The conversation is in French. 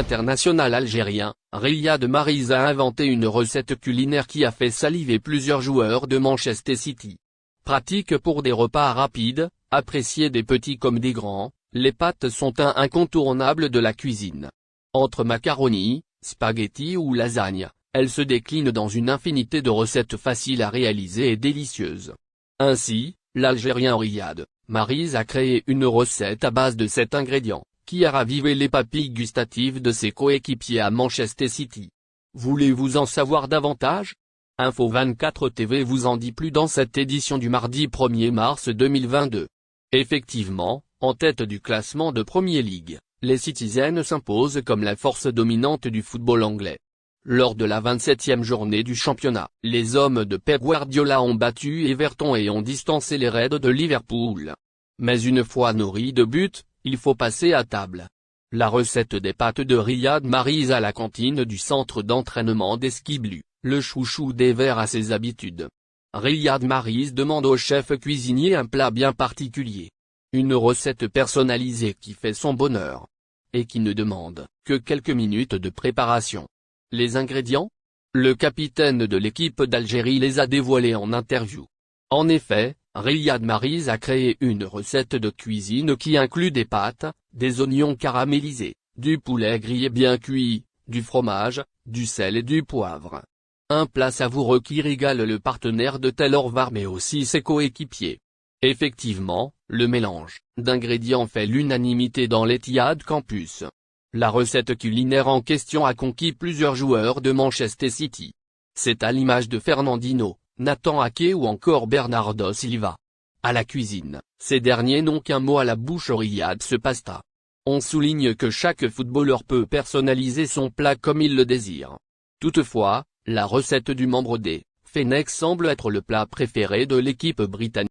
L'international algérien, Riyad Mahrez a inventé une recette culinaire qui a fait saliver plusieurs joueurs de Manchester City. Pratique pour des repas rapides, appréciés des petits comme des grands, les pâtes sont un incontournable de la cuisine. Entre macaroni, spaghetti ou lasagne, elles se déclinent dans une infinité de recettes faciles à réaliser et délicieuses. Ainsi, l'Algérien Riyad Mahrez a créé une recette à base de 7 ingrédients, qui a ravivé les papilles gustatives de ses coéquipiers à Manchester City. Voulez-vous en savoir davantage? Info 24 TV vous en dit plus dans cette édition du mardi 1er mars 2022. Effectivement, en tête du classement de Premier League, les Citizens s'imposent comme la force dominante du football anglais. Lors de la 27e journée du championnat, les hommes de Pep Guardiola ont battu Everton et ont distancé les Reds de Liverpool. Mais une fois nourris de buts, il faut passer à table. La recette des pâtes de Riyad Mahrez à la cantine du centre d'entraînement des Skiblu, le chouchou des Verts a ses habitudes. Riyad Mahrez demande au chef cuisinier un plat bien particulier. Une recette personnalisée qui fait son bonheur. Et qui ne demande que quelques minutes de préparation. Les ingrédients? Le capitaine de l'équipe d'Algérie les a dévoilés en interview. En effet, Riyad Mahrez a créé une recette de cuisine qui inclut des pâtes, des oignons caramélisés, du poulet grillé bien cuit, du fromage, du sel et du poivre. Un plat savoureux qui régale le partenaire de Taylor VAR mais aussi ses coéquipiers. Effectivement, le mélange d'ingrédients fait l'unanimité dans l'Etihad Campus. La recette culinaire en question a conquis plusieurs joueurs de Manchester City. C'est à l'image de Fernandinho, Nathan Ake ou encore Bernardo Silva. À la cuisine, ces derniers n'ont qu'un mot à la bouche: Riyad se pasta. On souligne que chaque footballeur peut personnaliser son plat comme il le désire. Toutefois, la recette du membre des Fennecs semble être le plat préféré de l'équipe britannique.